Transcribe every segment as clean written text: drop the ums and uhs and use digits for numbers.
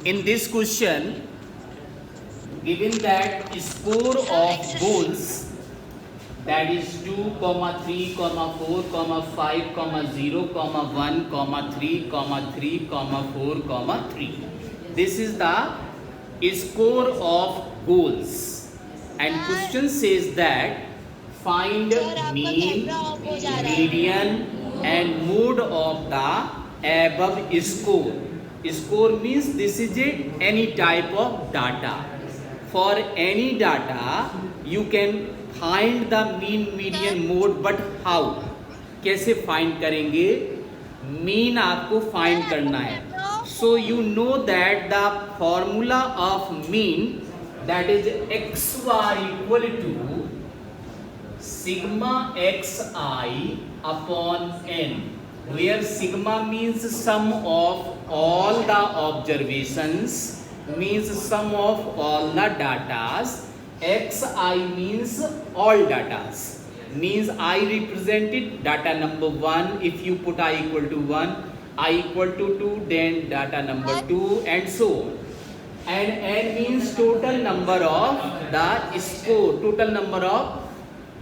In this question, given that score of goals, that is 2, 3, 4, 5, 0, 1, 3, 3, 4, 3. This is the score of goals. And question says that find mean, median and mode of the above score. Score means this is any type of data. For any data, you can find the mean, median, mode, but how? कैसे find करेंगे? Mean आपको find करना है. So you know that the formula of mean, that is x bar equal to sigma xi upon n, where sigma means sum of all the observations, means sum of all the datas, xi means all datas, means I represented data number 1. If you put I equal to 1, I equal to 2, then data number 2, and so on. And n means total number of the score, total number of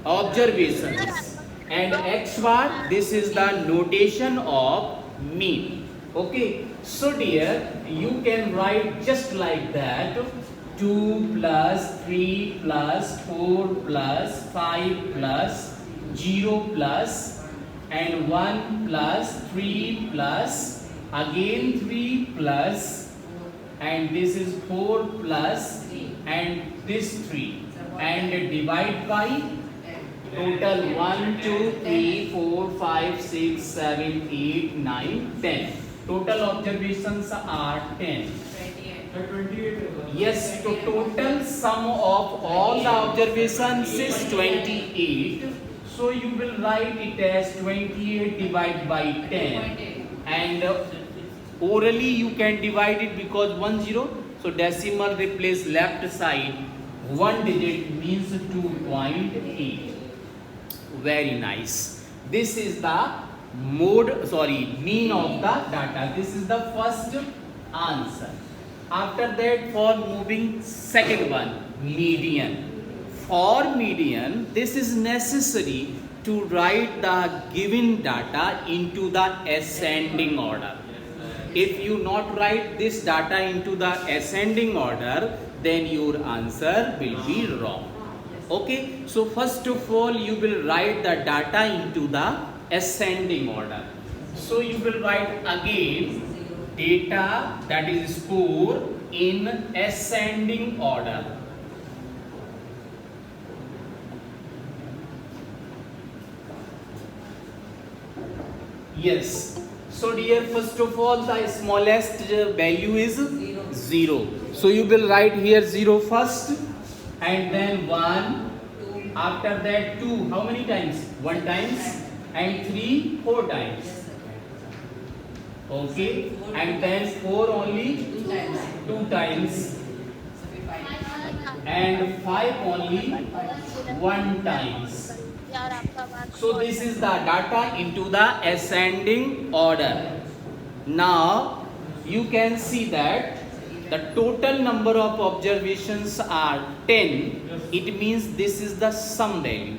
observations, and x bar, this is the notation of mean. Okay, so dear, you can write just like that: 2 plus 3 plus 4 plus 5 plus 0 plus and 1 plus 3 plus again 3 plus, and this is 4 plus and this 3, and divide by total 1, 2, 3, 4, 5, 6, 7, 8, 9, 10. Total observations are 10. 28. Yes, so total sum of all the observations is 28. So you will write it as 28 divided by 10. And orally you can divide it because 10. So decimal replace left side. 1 digit means 2.8. Very nice. This is the mean of the data. This is the first answer. After that, for moving second one, median. For median, this is necessary to write the given data into the ascending order. If you not write this data into the ascending order, then your answer will be wrong. Okay, so first of all you will write the data into the ascending order. So you will write again data, that is score, in ascending order. Yes. So dear, first of all the smallest value is 0. So you will write here 0 first, and then 1, after that 2, how many times? 1 times, and 3, 4 times. Okay, and then 4 only 2 times, and 5 only 1 times. So this is the data into the ascending order. Now you can see that the total number of observations are 10. It means this is the sum value,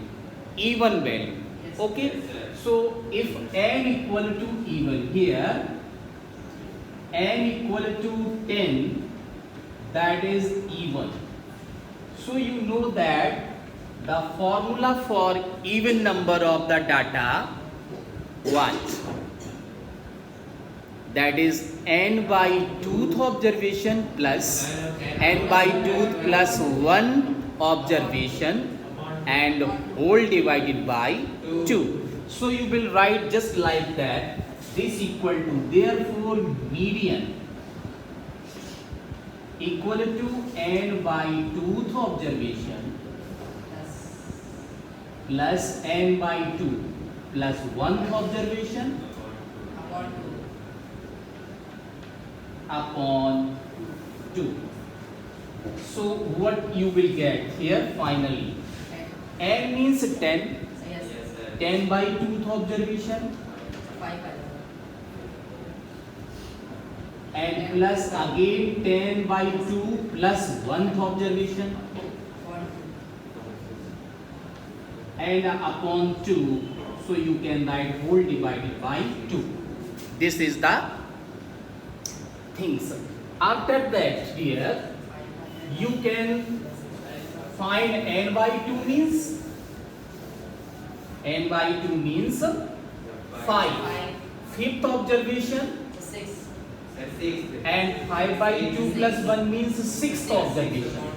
even value. Okay, so if n equal to even, here n equal to 10, that is even. So you know that the formula for even number of the data, what? That is n by 2th observation plus n by 2th plus 1 observation and whole divided by 2. So you will write just like that. This equal to, therefore median equal to n by 2th observation plus n by 2 plus 1th observation upon 2. So what you will get here finally? N means 10. 10 by 2th observation and plus again 10 by 2 plus 1th observation and upon 2, so you can write whole divided by 2. This is the things. After that here you can find n by 2 means n by 2 means 5. Fifth observation and 5 by 2 plus 1 means sixth observation.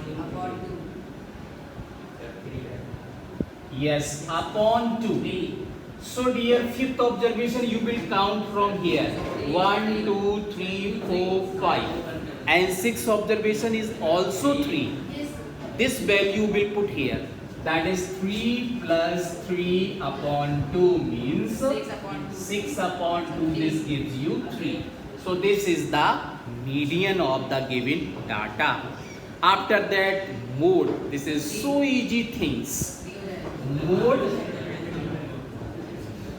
Yes, upon 2. So dear, fifth observation you will count from here. 1, 2, 3, 4, 5. And sixth observation is also 3. This value will put here. That is 3 plus 3 upon 2 means 6 upon 2. This gives you 3. So this is the median of the given data. After that, mode. This is so easy things. Mode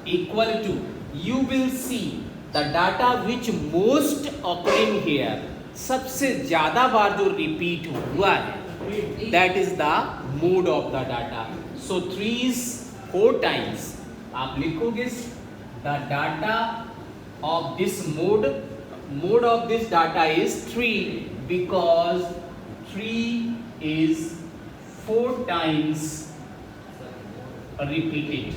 equal to, you will see the data which most occurring here, सबसे ज़्यादा बार जो repeat हुआ है, that is the mode of the data. So 3 is 4 times. आप लिखोगे the data of this mode of this data is 3 because 3 is 4 times repeated.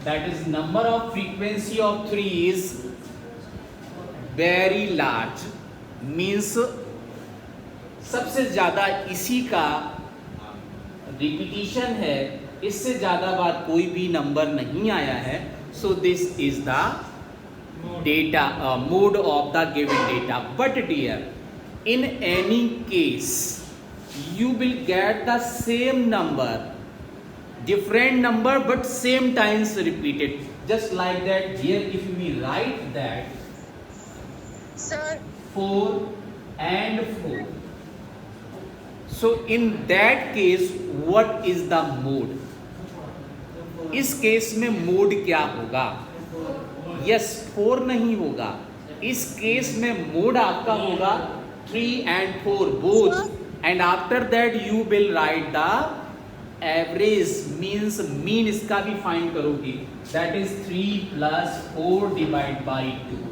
That is number of frequency of 3 is very large, means सबसे ज़्यादा इसी का repetition है, इससे ज़्यादा बार कोई भी नंबर नहीं आया है. So this is the data mode of the given data. But dear, in any case you will get the same number, different number but same times repeated. Just like that here, if we write that Sir. 4 and 4. So in that case what is the mode? इस case में mode क्या होगा? Yes 4 नहीं होगा. इस case में mode आपका होगा 3 and 4 both, and after that you will write the average, means mean इसका भी फाइंड करोगे. That is 3 plus 4 divided by 2.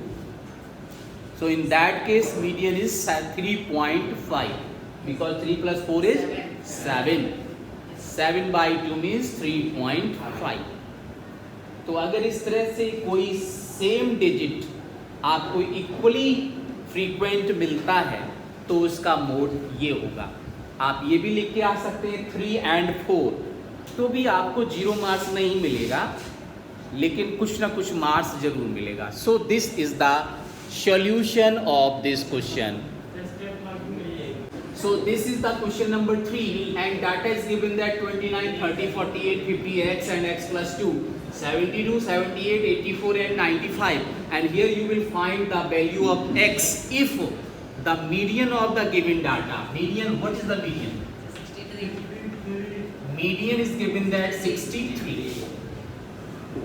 So in that case median is 3.5 because 3 plus 4 is 7. 7 by 2 means 3.5. तो अगर इस तरह से कोई सेम डिजिट आपको इक्वली फ्रीक्वेंट मिलता है तो उसका मोड ये होगा. आप ये भी लिख के आ सकते हैं 3 and 4, तो भी आपको 0 मार्क्स नहीं मिलेगा, लेकिन कुछ ना कुछ मार्क्स जरूर मिलेगा. So this is the solution of this question. So this is the question number 3, and data is given that 29, 30, 48, 50 x and x plus 2, 72, 78, 84 and 95, and here you will find the value of x if the median of the given data. Median, what is the median? 63. Median is given that 63.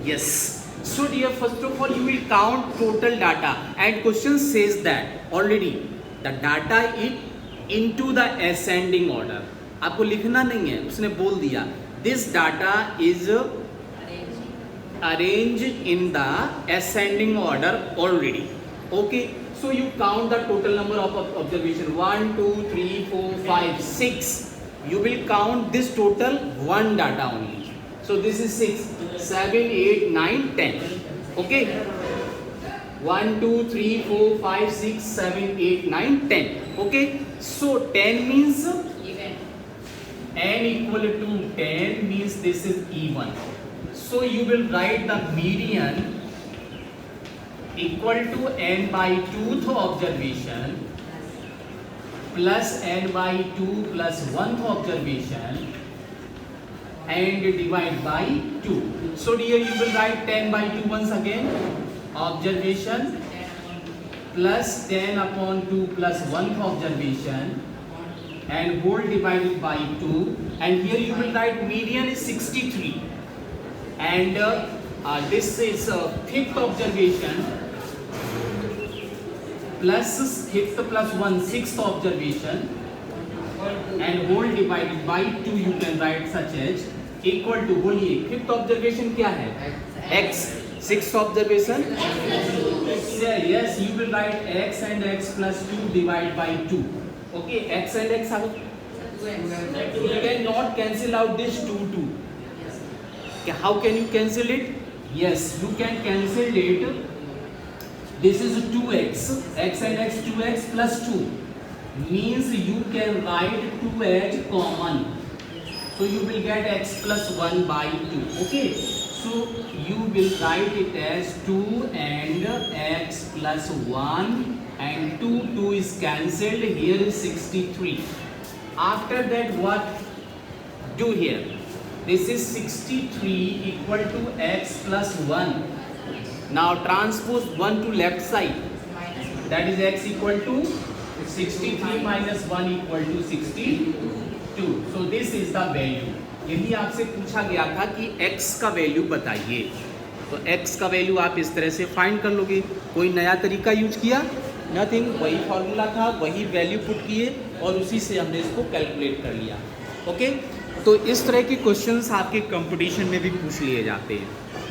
Yes. So dear, first of all you will count total data, and question says that already the data is into the ascending order. आपको लिखना नहीं है, उसने बोल दिया this data is arranged in the ascending order already. Okay, so you count the total number of observation 1, 2, 3, 4, 5, 6. You will count this total one data only. So this is 6, 7, 8, 9, 10. Okay, 1, 2, 3, 4, 5, 6, 7, 8, 9, 10. Okay, so 10 means even. N equal to 10 means this is even. So you will write the median equal to n by 2th observation plus n by 2 plus 1th observation and divide by 2. So here you will write 10 by 2 once again, observation plus 10 upon 2 plus 1th observation and whole divided by 2, and here you will write median is 63, and this is 5th observation plus fifth plus 1 sixth observation and whole divided by 2 you can write such as equal to, बोलिए fifth observation क्या है? x. Sixth observation, yes, you will write x and x plus 2 divided by 2. Okay, x and x are, you cannot cancel out this 2. Okay, how can you cancel it? Yes, you can cancel it. This is 2x, x and x 2x plus 2 means you can write 2 as common. So you will get x plus 1 by 2. Okay, so you will write it as 2 and x plus 1 and 2 is cancelled. Here is 63. After that what do here? This is 63 equal to x plus 1. Now transpose 1 to left side. That is x equal to 63 minus 1 equal to 62. So this is the value. यदि आपसे पूछा गया था कि x का value बताइए, तो x का वैल्यू आप इस तरह से फाइंड कर लोगे. कोई नया तरीका यूज किया? नथिंग. वही फॉर्मूला था, वही वैल्यू पुट किए और उसी से हमने इसको कैलकुलेट कर लिया. ओके, तो इस तरह के क्वेश्चंस आपके कंपटीशन में भी पूछ लिए जाते हैं.